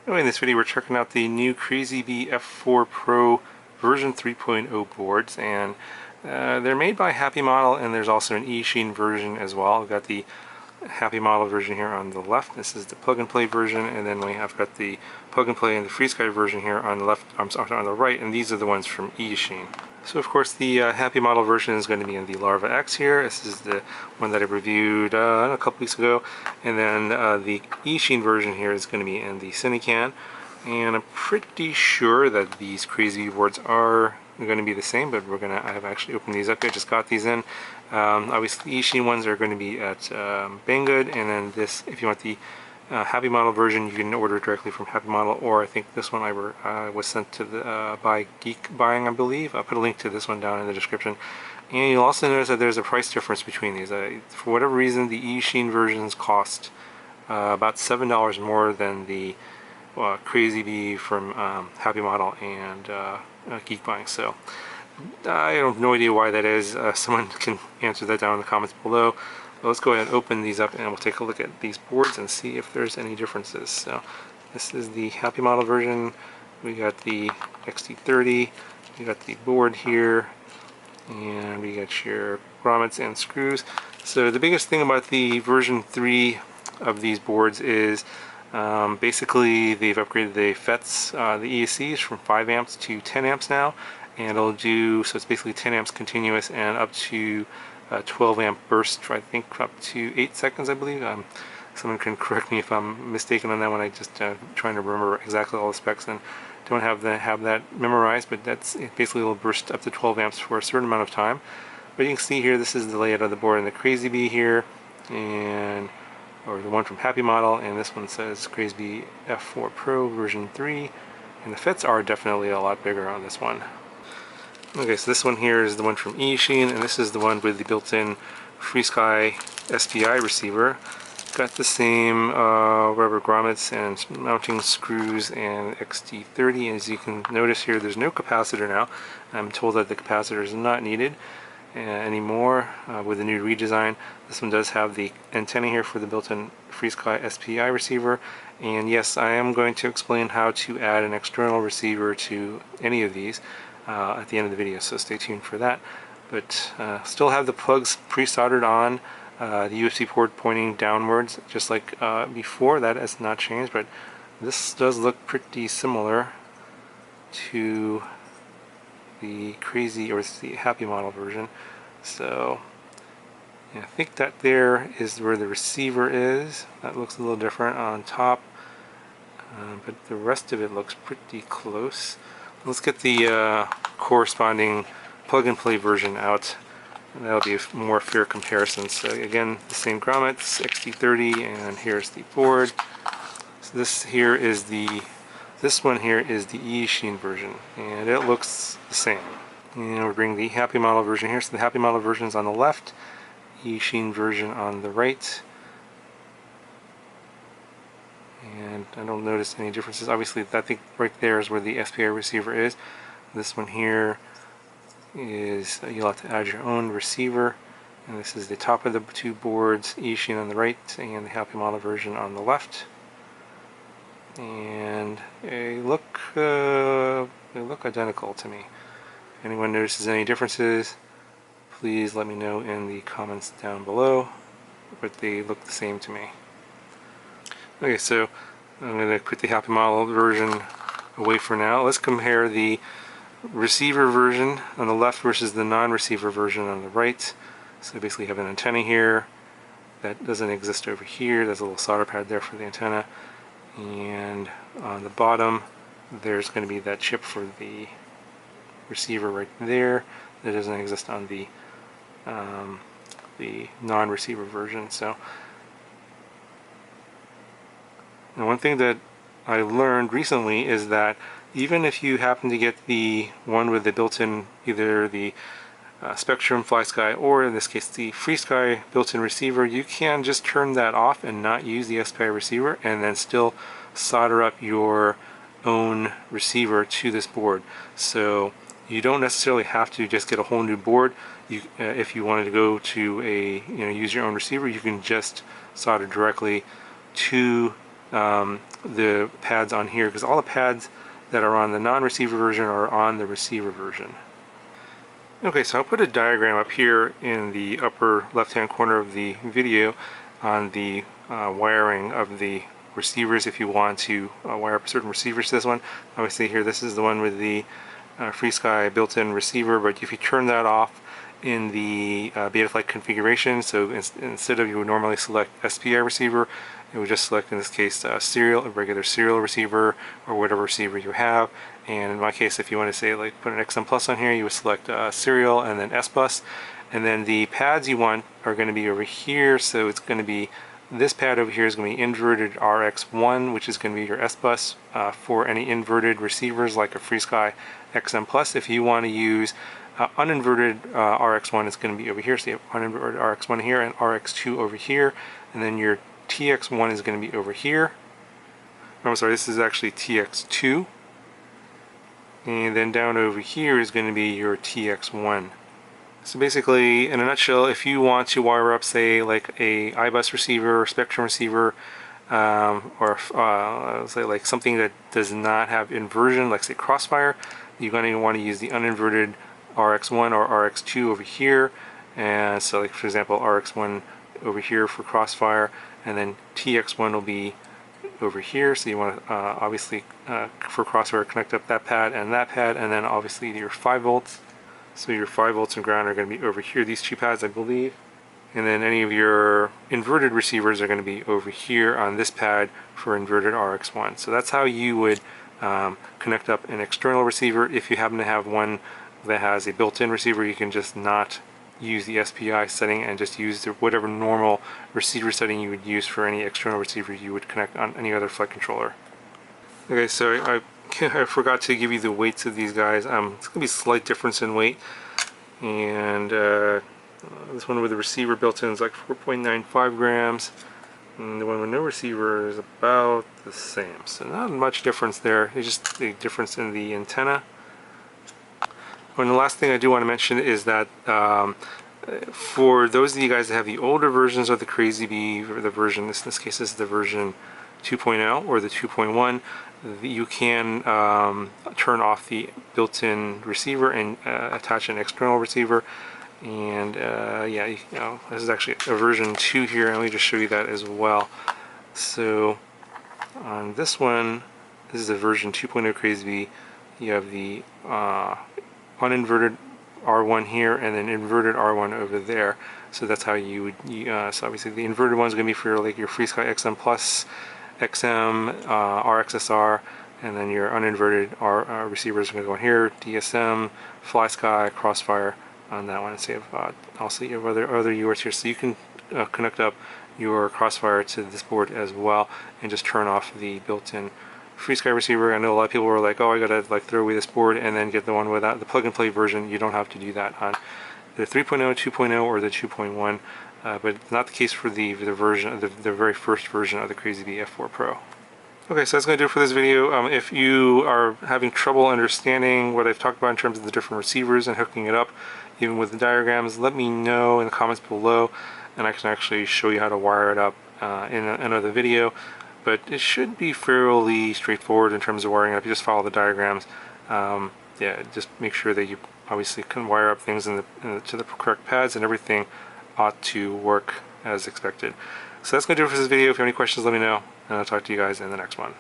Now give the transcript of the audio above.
Anyway, in this video we're checking out the new Crazybee F4 Pro version 3.0 boards, and they're made by Happy Model, and there's also an eSheen version as well. We've got the Happy Model version here on the left. This is the plug and play version, and then we have got the plug and play and the Frieska version here on the left. I'm sorry, on the right, and these are the ones from eSheen. So of course the Happy Model version is going to be in the Larva X here. This is the one that I reviewed a couple weeks ago, and then the eSheen version here is going to be in the Cinecan. And I'm pretty sure that these Crazybee boards are going to be the same, but I've actually opened these up. I just got these in. Obviously the eSheen ones are going to be at Banggood, and then this, if you want the Happy Model version, you can order directly from Happy Model, or I think this one I was sent to the by Geek Buying, I believe. I'll put a link to this one down in the description. And you'll also notice that there's a price difference between these. For whatever reason, the eSheen versions cost about $7 more than the Crazybee from Happy Model and Geek Buying. So I have no idea why that is. Someone can answer that down in the comments below. But let's go ahead and open these up and we'll take a look at these boards and see if there's any differences. So this is the Happy Model version. We got the XT30, we got the board here, and we got your grommets and screws. So the biggest thing about the version 3 of these boards is basically they've upgraded the FETs, the ESCs, from 5 amps to 10 amps now, and it'll do, so it's basically 10 amps continuous and up to 12 amp burst, I think up to 8 seconds, I believe. Someone can correct me if I'm mistaken on that one. I just trying to remember exactly all the specs and don't have that memorized, but that's basically it'll burst up to 12 amps for a certain amount of time. But you can see here, this is the layout of the board in the Crazybee here, or the one from Happy Model, and this one says Crazybee F4 Pro version 3, and the FETs are definitely a lot bigger on this one. Okay, so this one here is the one from eSheen, and this is the one with the built-in Frsky SPI receiver. Got the same rubber grommets and mounting screws and XT30, and as you can notice here, there's no capacitor now. I'm told that the capacitor is not needed anymore with the new redesign. This one does have the antenna here for the built-in Frsky SPI receiver, and yes, I am going to explain how to add an external receiver to any of these at the end of the video, so stay tuned for that. But still have the plugs pre-soldered on, the USB port pointing downwards just like before. That has not changed, but this does look pretty similar to the the Happy Model version. So yeah, I think that there is where the receiver is. That looks a little different on top, but the rest of it looks pretty close. Let's get the corresponding plug-and-play version out, and that'll be a more fair comparison. So again, the same grommets, XT30, and here's the board. So this one here is the eSheen version, and it looks the same. And we'll bring the Happy Model version here. So the Happy Model version is on the left, eSheen version on the right. And I don't notice any differences. Obviously, I think right there is where the SPI receiver is. This one here is, you'll have to add your own receiver. And this is the top of the two boards, eSheen on the right and the Happy Model version on the left. And they look identical to me. If anyone notices any differences, please let me know in the comments down below. But they look the same to me. Okay, so I'm going to put the Happy Model version away for now. Let's compare the receiver version on the left versus the non-receiver version on the right. So basically you have an antenna here that doesn't exist over here. There's a little solder pad there for the antenna. And on the bottom there's going to be that chip for the receiver right there that doesn't exist on the non-receiver version. So and one thing that I learned recently is that even if you happen to get the one with the built-in, either the Spectrum FlySky or in this case the Frieska built-in receiver, you can just turn that off and not use the SPI receiver and then still solder up your own receiver to this board. So you don't necessarily have to just get a whole new board. If you wanted to go to use your own receiver, you can just solder directly to the pads on here, because all the pads that are on the non-receiver version are on the receiver version. Okay, so I'll put a diagram up here in the upper left-hand corner of the video on the wiring of the receivers if you want to wire up certain receivers to this one. Obviously here this is the one with the Frsky built-in receiver, but if you turn that off in the Betaflight configuration, so instead of you would normally select SPI receiver, it would just select in this case a regular serial receiver or whatever receiver you have. And in my case, if you want to say like put an XM Plus on here, you would select serial and then S bus, and then the pads you want are going to be over here. So it's going to be this pad over here is going to be inverted RX1, which is going to be your S bus for any inverted receivers like a Frsky XM Plus. If you want to use uninverted RX1, it's going to be over here. So you have uninverted RX1 here and RX2 over here, and then your TX1 is going to be over here. I'm sorry, this is actually TX2. And then down over here is going to be your TX1. So basically, in a nutshell, if you want to wire up, say, like a iBus receiver or Spectrum receiver, or say like something that does not have inversion, like say Crossfire, you're going to want to use the uninverted RX1 or RX2 over here. And so, like for example, RX1 over here for Crossfire, and then TX1 will be over here. So you want to obviously for Crossfire connect up that pad, and then obviously your 5 volts. So your 5 volts and ground are going to be over here, these two pads I believe. And then any of your inverted receivers are going to be over here on this pad for inverted RX1. So that's how you would connect up an external receiver. If you happen to have one that has a built-in receiver, you can just not use the SPI setting and just use whatever normal receiver setting you would use for any external receiver you would connect on any other flight controller. Okay, so I forgot to give you the weights of these guys. It's going to be a slight difference in weight, and this one with the receiver built in is like 4.95 grams, and the one with no receiver is about the same. So not much difference there. It's just the difference in the antenna. And the last thing I do want to mention is that for those of you guys that have the older versions of the Crazybee, or the version, in this case this is the version 2.0 or the 2.1, you can turn off the built-in receiver and attach an external receiver. And yeah, this is actually a version 2 here, and let me just show you that as well. So on this one, this is a version 2.0 Crazybee. You have the uninverted R1 here and then inverted R1 over there. So that's how you would, so obviously the inverted one is going to be for like your Frsky XM Plus, XM, RXSR, and then your uninverted receivers are going to go in here, DSM, FlySky, Crossfire on that one. So you have, also you have other UARTs here, so you can connect up your Crossfire to this board as well and just turn off the built-in Frsky receiver. I know a lot of people were like, oh, I gotta like throw away this board and then get the one without the plug-and-play version. You don't have to do that on the 3.0, 2.0, or the 2.1, but it's not the case for the version, the very first version of the Crazybee F4 Pro. Okay, so that's going to do it for this video. If you are having trouble understanding what I've talked about in terms of the different receivers and hooking it up, even with the diagrams, let me know in the comments below, and I can actually show you how to wire it up in another video. But it should be fairly straightforward in terms of wiring up. You just follow the diagrams. Yeah, just make sure that you obviously can wire up things to the correct pads, and everything ought to work as expected. So that's going to do it for this video. If you have any questions, let me know, and I'll talk to you guys in the next one.